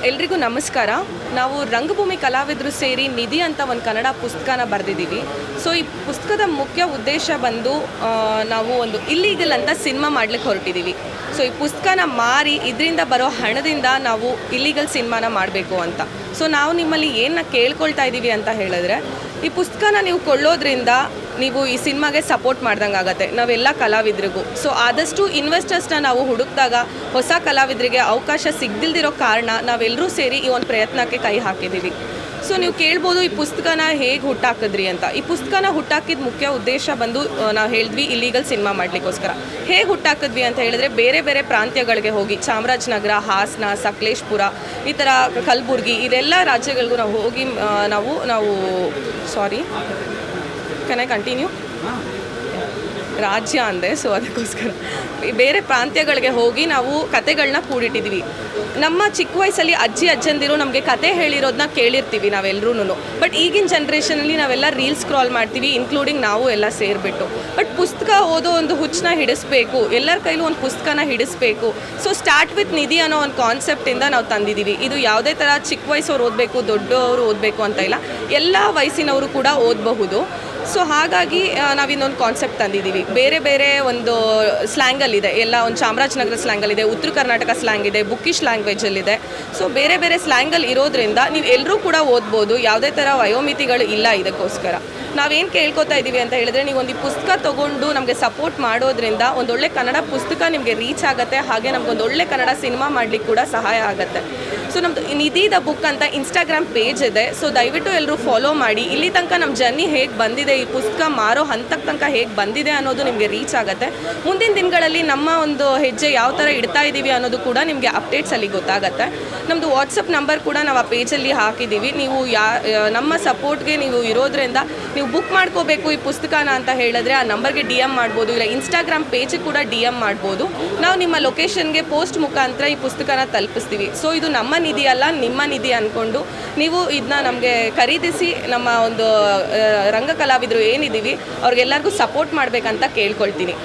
ಎಲ್ರಿಗೂ ನಮಸ್ಕಾರ. ನಾವು ರಂಗಭೂಮಿ ಕಲಾವಿದರು ಸೇರಿ ನಿಧಿ ಅಂತ ಒಂದು ಕನ್ನಡ ಪುಸ್ತಕನ ಬರೆದಿದ್ದೀವಿ. ಸೊ ಈ ಪುಸ್ತಕದ ಮುಖ್ಯ ಉದ್ದೇಶ ಬಂದು ನಾವು ಒಂದು ಇಲ್ಲೀಗಲ್ ಅಂತ ಸಿನಿಮಾ ಮಾಡ್ಲಿಕ್ಕೆ ಹೊರಟಿದ್ದೀವಿ. ಸೊ ಈ ಪುಸ್ತಕನ ಮಾರಿ ಇದರಿಂದ ಬರೋ ಹಣದಿಂದ ನಾವು ಇಲ್ಲೀಗಲ್ ಸಿನಿಮಾನ ಮಾಡಬೇಕು ಅಂತ. ಸೊ ನಾವು ನಿಮ್ಮಲ್ಲಿ ಏನನ್ನ ಕೇಳ್ಕೊಳ್ತಾ ಇದ್ದೀವಿ ಅಂತ ಹೇಳಿದ್ರೆ, ಈ ಪುಸ್ತಕನ ನೀವು ಕೊಳ್ಳೋದ್ರಿಂದ ನೀವು ಈ ಸಿನಿಮಾಗೆ ಸಪೋರ್ಟ್ ಮಾಡ್ದಂಗೆ ಆಗುತ್ತೆ ನಾವೆಲ್ಲ ಕಲಾವಿದರಿಗೂ. ಸೊ ಆದಷ್ಟು ಇನ್ವೆಸ್ಟರ್ಸ್ನ ನಾವು ಹುಡುಕಿದಾಗ ಹೊಸ ಕಲಾವಿದರಿಗೆ ಅವಕಾಶ ಸಿಗದಿಲ್ದಿರೋ ಕಾರಣ ನಾವೆಲ್ಲರೂ ಸೇರಿ ಈ ಒಂದು ಪ್ರಯತ್ನಕ್ಕೆ ಕೈ ಹಾಕಿದ್ದೀವಿ. ಸೊ ನೀವು ಕೇಳ್ಬೋದು ಈ ಪುಸ್ತಕನ ಹೇಗೆ ಹುಟ್ಟಾಕಿದ್ರಿ ಅಂತ. ಈ ಪುಸ್ತಕನ ಹುಟ್ಟಾಕಿದ ಮುಖ್ಯ ಉದ್ದೇಶ ಬಂದು ನಾವು ಹೇಳಿದ್ವಿ ಇಲ್ಲೀಗಲ್ ಸಿನಿಮಾ ಮಾಡಲಿಕ್ಕೋಸ್ಕರ. ಹೇಗೆ ಹುಟ್ಟಾಕಿದ್ವಿ ಅಂತ ಹೇಳಿದ್ರೆ, ಬೇರೆ ಬೇರೆ ಪ್ರಾಂತ್ಯಗಳಿಗೆ ಹೋಗಿ ಚಾಮರಾಜನಗರ, ಹಾಸನ, ಸಕಲೇಶ್ಪುರ, ಈ ಥರ ಕಲಬುರ್ಗಿ, ಇದೆಲ್ಲ ರಾಜ್ಯಗಳಿಗೂ ನಾವು ಹೋಗಿ ಕ್ಯಾನ್ ಐ ಕಂಟಿನ್ಯೂ? ರಾಜ್ಯ ಅಂದೆ, ಸೊ ಅದಕ್ಕೋಸ್ಕರ ಬೇರೆ ಪ್ರಾಂತ್ಯಗಳಿಗೆ ಹೋಗಿ ನಾವು ಕತೆಗಳನ್ನ ಕೂಡಿಟ್ಟಿದ್ವಿ. ನಮ್ಮ ಚಿಕ್ಕ ವಯಸ್ಸಲ್ಲಿ ಅಜ್ಜಂದಿರು ನಮಗೆ ಕತೆ ಹೇಳಿರೋದನ್ನ ಕೇಳಿರ್ತೀವಿ ನಾವೆಲ್ಲರೂ. ಬಟ್ ಈಗಿನ ಜನ್ರೇಷನಲ್ಲಿ ನಾವೆಲ್ಲ ರೀಲ್ಸ್ ಸ್ಕ್ರಾಲ್ ಮಾಡ್ತೀವಿ, ಇನ್ಕ್ಲೂಡಿಂಗ್ ನಾವು ಎಲ್ಲ ಸೇರಿಬಿಟ್ಟು. ಬಟ್ ಪುಸ್ತಕ ಓದೋ ಒಂದು ಹುಚ್ಚನ್ನ ಹಿಡಿಸ್ಬೇಕು, ಎಲ್ಲರ ಕೈಲೂ ಒಂದು ಪುಸ್ತಕನ ಹಿಡಿಸ್ಬೇಕು. ಸೊ ಸ್ಟಾರ್ಟ್ ವಿತ್ ನಿಧಿ ಅನ್ನೋ ಒಂದು ಕಾನ್ಸೆಪ್ಟಿಂದ ನಾವು ತಂದಿದ್ದೀವಿ. ಇದು ಯಾವುದೇ ಥರ ಚಿಕ್ಕ ವಯಸ್ಸವ್ರು ಓದಬೇಕು, ದೊಡ್ಡವರು ಓದಬೇಕು ಅಂತ ಇಲ್ಲ, ಎಲ್ಲ ವಯಸ್ಸಿನವರು ಕೂಡ ಓದಬಹುದು. ಸೊ ಹಾಗಾಗಿ ನಾವಿನ್ನೊಂದು ಕಾನ್ಸೆಪ್ಟ್ ತಂದಿದ್ದೀವಿ. ಬೇರೆ ಬೇರೆ ಒಂದು ಸ್ಲ್ಯಾಂಗಲ್ಲಿದೆ, ಎಲ್ಲ ಒಂದು ಚಾಮರಾಜನಗರ ಸ್ಲ್ಯಾಂಗಲ್ಲಿದೆ, ಉತ್ತರ ಕರ್ನಾಟಕ ಸ್ಲ್ಯಾಂಗ್ ಇದೆ, ಬುಕ್ಕಿಶ್ ಲ್ಯಾಂಗ್ವೇಜಲ್ಲಿದೆ. ಸೊ ಬೇರೆ ಬೇರೆ ಸ್ಲ್ಯಾಂಗಲ್ಲಿ ಇರೋದ್ರಿಂದ ನೀವು ಎಲ್ಲರೂ ಕೂಡ ಓದ್ಬೋದು, ಯಾವುದೇ ಥರ ವಯೋಮಿತಿಗಳು ಇಲ್ಲ. ಇದಕ್ಕೋಸ್ಕರ ನಾವೇನು ಕೇಳ್ಕೊತಾ ಇದ್ದೀವಿ ಅಂತ ಹೇಳಿದ್ರೆ, ನೀವು ಒಂದು ಪುಸ್ತಕ ತೊಗೊಂಡು ನಮಗೆ ಸಪೋರ್ಟ್ ಮಾಡೋದ್ರಿಂದ ಒಂದೊಳ್ಳೆ ಕನ್ನಡ ಪುಸ್ತಕ ನಿಮಗೆ ರೀಚ್ ಆಗುತ್ತೆ, ಹಾಗೆ ನಮಗೊಂದು ಒಳ್ಳೆ ಕನ್ನಡ ಸಿನಿಮಾ ಮಾಡಲಿಕ್ಕೆ ಕೂಡ ಸಹಾಯ ಆಗುತ್ತೆ. ಸೊ ನಮ್ಮದು ನಿಧಿ ದ ಬುಕ್ ಅಂತ ಇನ್ಸ್ಟಾಗ್ರಾಮ್ ಪೇಜ್ ಇದೆ. ಸೊ ದಯವಿಟ್ಟು ಎಲ್ಲರೂ ಫಾಲೋ ಮಾಡಿ. ಇಲ್ಲಿ ತನಕ ನಮ್ಮ ಜರ್ನಿ ಹೇಗೆ ಬಂದಿದೆ, ಈ ಪುಸ್ತಕ ಮಾರೋ ಹಂತಕ್ಕೆ ತನಕ ಹೇಗೆ ಬಂದಿದೆ ಅನ್ನೋದು ನಿಮಗೆ ರೀಚ್ ಆಗುತ್ತೆ. ಮುಂದಿನ ದಿನಗಳಲ್ಲಿ ನಮ್ಮ ಒಂದು ಹೆಜ್ಜೆ ಯಾವ ಥರ ಇಡ್ತಾ ಇದ್ದೀವಿ ಅನ್ನೋದು ಕೂಡ ನಿಮಗೆ ಅಪ್ಡೇಟ್ಸಲ್ಲಿ ಗೊತ್ತಾಗುತ್ತೆ. ನಮ್ಮದು ವಾಟ್ಸಪ್ ನಂಬರ್ ಕೂಡ ನಾವು ಆ ಪೇಜಲ್ಲಿ ಹಾಕಿದ್ದೀವಿ. ನೀವು ನಮ್ಮ ಸಪೋರ್ಟ್ಗೆ ನೀವು ಇರೋದ್ರಿಂದ ನೀವು ಬುಕ್ ಮಾಡ್ಕೋಬೇಕು ಈ ಪುಸ್ತಕನ ಅಂತ ಹೇಳಿದ್ರೆ ಆ ನಂಬರ್ಗೆ DM ಮಾಡ್ಬೋದು, ಇಲ್ಲ ಇನ್ಸ್ಟಾಗ್ರಾಮ್ ಪೇಜಿಗೆ ಕೂಡ DM ಮಾಡ್ಬೋದು. ನಾವು ನಿಮ್ಮ ಲೊಕೇಶನ್ಗೆ ಪೋಸ್ಟ್ ಮುಖಾಂತರ ಈ ಪುಸ್ತಕನ ತಲುಪಿಸ್ತೀವಿ. ಸೊ ಇದು ನಮ್ಮ ನಿಧಿ ಅಲ್ಲ, ನಿಮ್ಮ ನಿಧಿ ಅಂದ್ಕೊಂಡು ನೀವು ಇದನ್ನ ನಮಗೆ ಖರೀದಿಸಿ ನಮ್ಮ ಒಂದು ರಂಗ ಕಲಾವಿದರು ಏನಿದ್ದೀವಿ ಅವ್ರಿಗೆಲ್ಲರಿಗೂ ಸಪೋರ್ಟ್ ಮಾಡಬೇಕಂತ ಕೇಳ್ಕೊಳ್ತೀನಿ.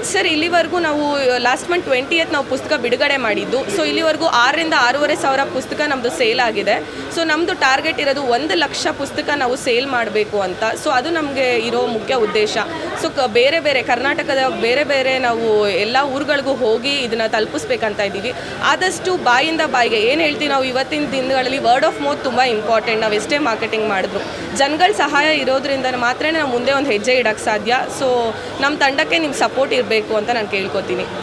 ಸರ್, ಇಲ್ಲಿವರೆಗೂ ನಾವು ಲಾಸ್ಟ್ ಮಂತ್ 20th ನಾವು ಪುಸ್ತಕ ಬಿಡುಗಡೆ ಮಾಡಿದ್ದು. ಸೊ ಇಲ್ಲಿವರೆಗೂ 6,000 ರಿಂದ 6,500 ಪುಸ್ತಕ ನಮ್ಮದು ಸೇಲ್ ಆಗಿದೆ. ಸೊ ನಮ್ಮದು ಟಾರ್ಗೆಟ್ ಇರೋದು 1,00,000 ಪುಸ್ತಕ ನಾವು ಸೇಲ್ ಮಾಡಬೇಕು ಅಂತ. ಸೊ ಅದು ನಮಗೆ ಇರೋ ಮುಖ್ಯ ಉದ್ದೇಶ. ಸೊ ಬೇರೆ ಬೇರೆ ಕರ್ನಾಟಕದ ಬೇರೆ ಬೇರೆ ನಾವು ಎಲ್ಲ ಊರುಗಳಿಗೂ ಹೋಗಿ ಇದನ್ನು ತಲುಪಿಸ್ಬೇಕಂತ ಇದ್ದೀವಿ. ಆದಷ್ಟು ಬಾಯಿಂದ ಬಾಯಿಗೆ ಏನು ಹೇಳ್ತೀವಿ ನಾವು, ಇವತ್ತಿನ ದಿನಗಳಲ್ಲಿ ವರ್ಡ್ ಆಫ್ ಮೌತ್ ತುಂಬ ಇಂಪಾರ್ಟೆಂಟ್. ನಾವು ಎಷ್ಟೇ ಮಾರ್ಕೆಟಿಂಗ್ ಮಾಡಿದ್ರು ಜನಗಳ ಸಹಾಯ ಇರೋದ್ರಿಂದ ಮಾತ್ರ ನಾವು ಮುಂದೆ ಒಂದು ಹೆಜ್ಜೆ ಇಡೋಕ್ಕೆ ಸಾಧ್ಯ. ಸೊ ನಮ್ಮ ತಂಡಕ್ಕೆ ನಿಮ್ಮ ಸಪೋರ್ಟ್ ಇರಬೇಕು ಅಂತ ನಾನು ಕೇಳ್ಕೊತೀನಿ.